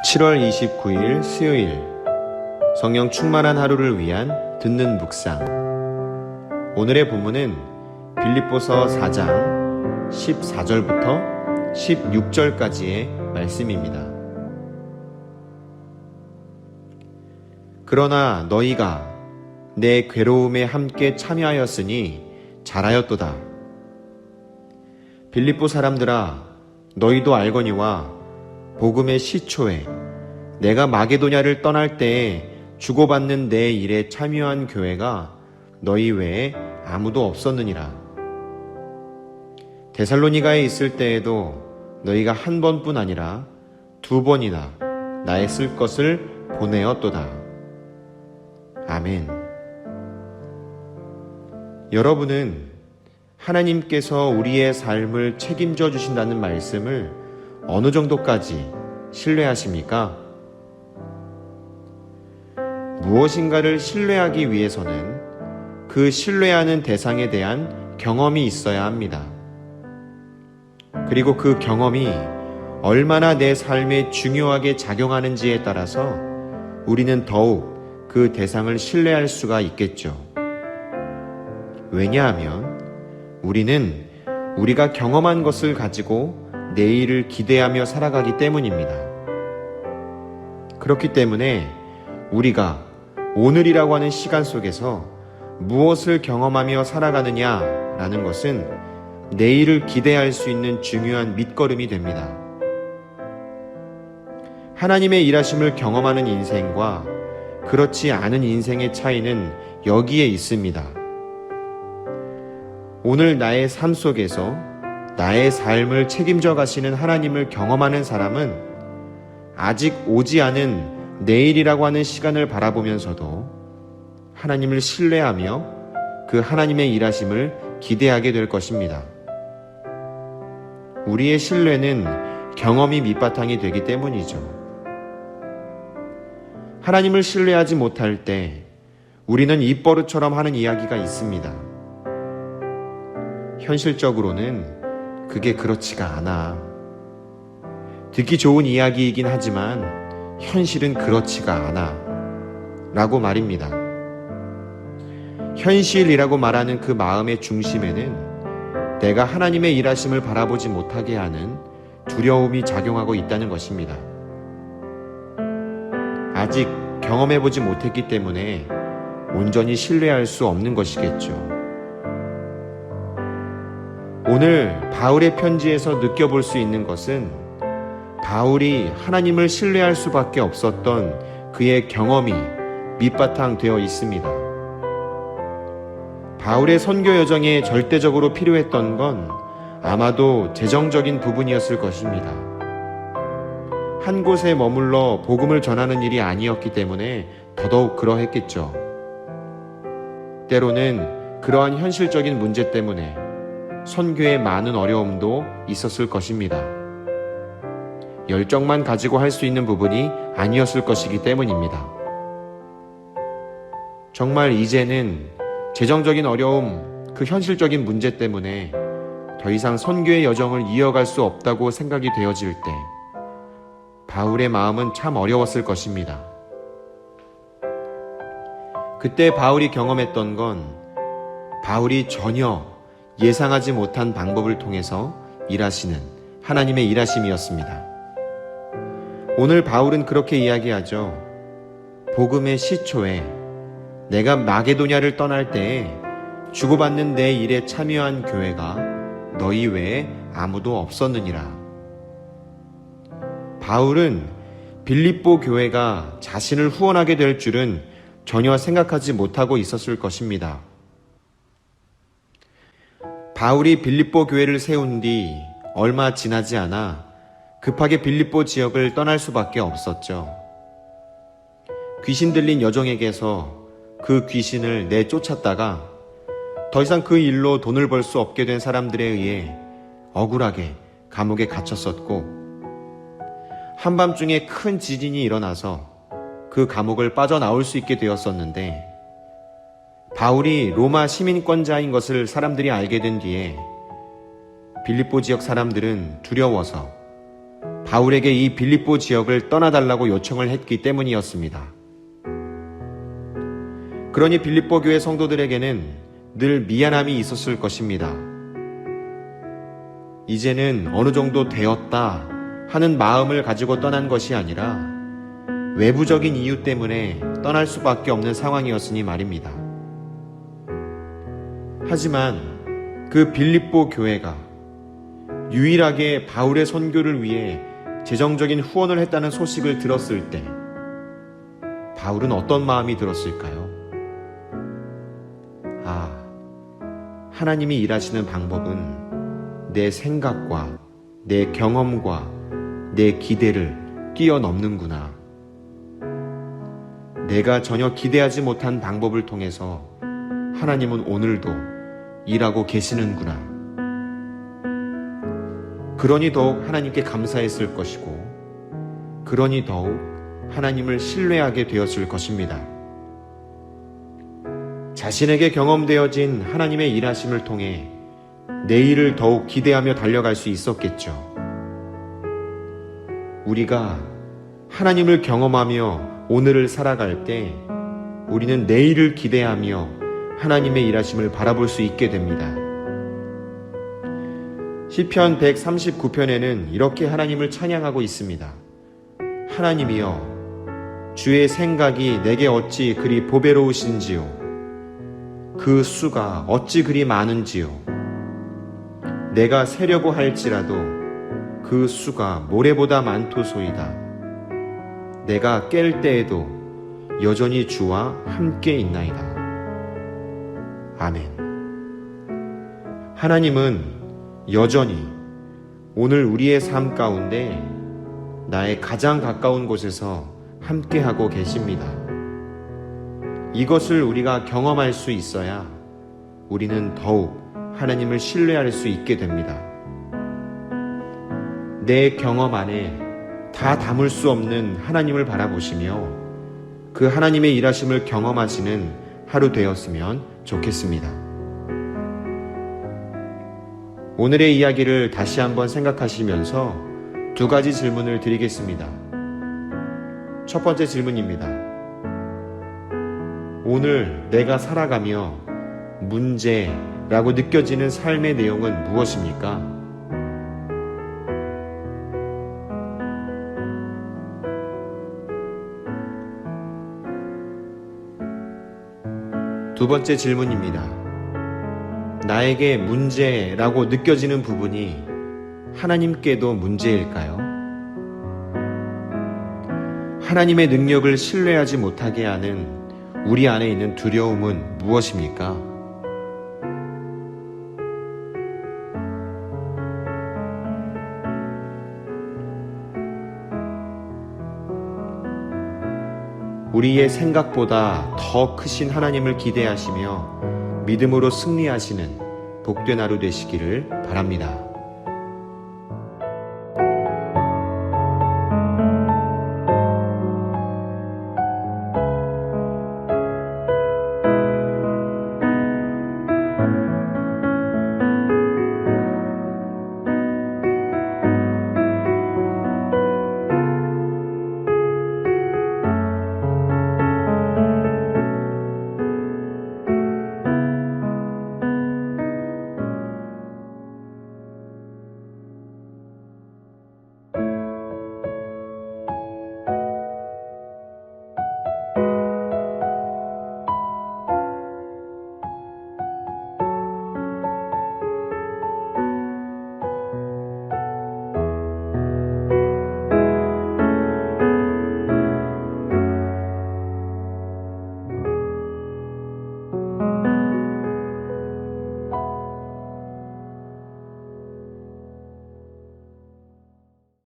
7월 29일 수요일 성령 충만한 하루를 위한 듣는 묵상. 오늘의 본문은 빌립보서 4장 14절부터 16절까지의 말씀입니다. 그러나 너희가 내 괴로움에 함께 참여하였으니 잘하였도다. 빌립보 사람들아, 너희도 알거니와 복음의 시초에 내가 마게도냐를 떠날 때에 주고받는 내 일에 참여한 교회가 너희 외에 아무도 없었느니라. 데살로니가에 있을 때에도 너희가 한 번뿐 아니라 두 번이나 나의 쓸 것을 보내었도다. 아멘. 여러분은 하나님께서 우리의 삶을 책임져 주신다는 말씀을 어느 정도까지 신뢰하십니까? 무엇인가를 신뢰하기 위해서는 그 신뢰하는 대상에 대한 경험이 있어야 합니다. 그리고 그 경험이 얼마나 내 삶에 중요하게 작용하는지에 따라서 우리는 더욱 그 대상을 신뢰할 수가 있겠죠. 왜냐하면 우리는 우리가 경험한 것을 가지고 내일을 기대하며 살아가기 때문입니다. 그렇기 때문에 우리가 오늘이라고 하는 시간 속에서 무엇을 경험하며 살아가느냐라는 것은 내일을 기대할 수 있는 중요한 밑거름이 됩니다. 하나님의 일하심을 경험하는 인생과 그렇지 않은 인생의 차이는 여기에 있습니다. 오늘 나의 삶 속에서 나의 삶을 책임져 가시는 하나님을 경험하는 사람은 아직 오지 않은 내일이라고 하는 시간을 바라보면서도 하나님을 신뢰하며 그 하나님의 일하심을 기대하게 될 것입니다. 우리의 신뢰는 경험이 밑바탕이 되기 때문이죠. 하나님을 신뢰하지 못할 때 우리는 입버릇처럼 하는 이야기가 있습니다. 현실적으로는 그게 그렇지가 않아. 듣기 좋은 이야기이긴 하지만 현실은 그렇지가 않아 라고 말입니다. 현실이라고 말하는 그 마음의 중심에는 내가 하나님의 일하심을 바라보지 못하게 하는 두려움이 작용하고 있다는 것입니다. 아직 경험해보지 못했기 때문에 온전히 신뢰할 수 없는 것이겠죠. 오늘 바울의 편지에서 느껴볼 수 있는 것은 바울이 하나님을 신뢰할 수밖에 없었던 그의 경험이 밑바탕 되어 있습니다. 바울의 선교 여정에 절대적으로 필요했던 건 아마도 재정적인 부분이었을 것입니다. 한 곳에 머물러 복음을 전하는 일이 아니었기 때문에 더더욱 그러했겠죠. 때로는 그러한 현실적인 문제 때문에 선교에 많은 어려움도 있었을 것입니다. 열정만 가지고 할 수 있는 부분이 아니었을 것이기 때문입니다. 정말 이제는 재정적인 어려움, 그 현실적인 문제 때문에 더 이상 선교의 여정을 이어갈 수 없다고 생각이 되어질 때 바울의 마음은 참 어려웠을 것입니다. 그때 바울이 경험했던 건 바울이 전혀 예상하지 못한 방법을 통해서 일하시는 하나님의 일하심이었습니다. 오늘 바울은 그렇게 이야기하죠. 복음의 시초에 내가 마게도냐를 떠날 때에 주고받는 내 일에 참여한 교회가 너희 외에 아무도 없었느니라. 바울은 빌립보 교회가 자신을 후원하게 될 줄은 전혀 생각하지 못하고 있었을 것입니다. 바울이 빌립보 교회를 세운 뒤 얼마 지나지 않아 급하게 빌립보 지역을 떠날 수밖에 없었죠. 귀신 들린 여종에게서 그 귀신을 내쫓았다가 더 이상 그 일로 돈을 벌 수 없게 된 사람들에 의해 억울하게 감옥에 갇혔었고, 한밤중에 큰 지진이 일어나서 그 감옥을 빠져나올 수 있게 되었었는데, 바울이 로마 시민권자인 것을 사람들이 알게 된 뒤에 빌립보 지역 사람들은 두려워서 바울에게 이 빌립보 지역을 떠나달라고 요청을 했기 때문이었습니다. 그러니 빌립보 교회 성도들에게는 늘 미안함이 있었을 것입니다. 이제는 어느 정도 되었다 하는 마음을 가지고 떠난 것이 아니라 외부적인 이유 때문에 떠날 수밖에 없는 상황이었으니 말입니다. 하지만 그 빌립보 교회가 유일하게 바울의 선교를 위해 재정적인 후원을 했다는 소식을 들었을 때 바울은 어떤 마음이 들었을까요? 하나님이 일하시는 방법은 내 생각과 내 경험과 내 기대를 뛰어넘는구나. 내가 전혀 기대하지 못한 방법을 통해서 하나님은 오늘도 일하고 계시는구나. 그러니 더욱 하나님께 감사했을 것이고, 그러니 더욱 하나님을 신뢰하게 되었을 것입니다. 자신에게 경험되어진 하나님의 일하심을 통해 내일을 더욱 기대하며 달려갈 수 있었겠죠. 우리가 하나님을 경험하며 오늘을 살아갈 때 우리는 내일을 기대하며 하나님의 일하심을 바라볼 수 있게 됩니다. 시편 139편에는 이렇게 하나님을 찬양하고 있습니다. 하나님이여, 주의 생각이 내게 어찌 그리 보배로우신지요. 그 수가 어찌 그리 많은지요. 내가 세려고 할지라도 그 수가 모래보다 많도소이다. 내가 깰 때에도 여전히 주와 함께 있나이다. 아멘. 하나님은 여전히 오늘 우리의 삶 가운데 나의 가장 가까운 곳에서 함께하고 계십니다. 이것을 우리가 경험할 수 있어야 우리는 더욱 하나님을 신뢰할 수 있게 됩니다. 내 경험 안에 다 담을 수 없는 하나님을 바라보시며 그 하나님의 일하심을 경험하시는 하루 되었으면 좋겠습니다. 오늘의 이야기를 다시 한번 생각하시면서 두 가지 질문을 드리겠습니다. 첫 번째 질문입니다. 오늘 내가 살아가며 문제라고 느껴지는 삶의 내용은 무엇입니까? 두 번째 질문입니다. 나에게 문제라고 느껴지는 부분이 하나님께도 문제일까요? 하나님의 능력을 신뢰하지 못하게 하는 우리 안에 있는 두려움은 무엇입니까? 우리의 생각보다 더 크신 하나님을 기대하시며 믿음으로 승리하시는 복된 하루 되시기를 바랍니다.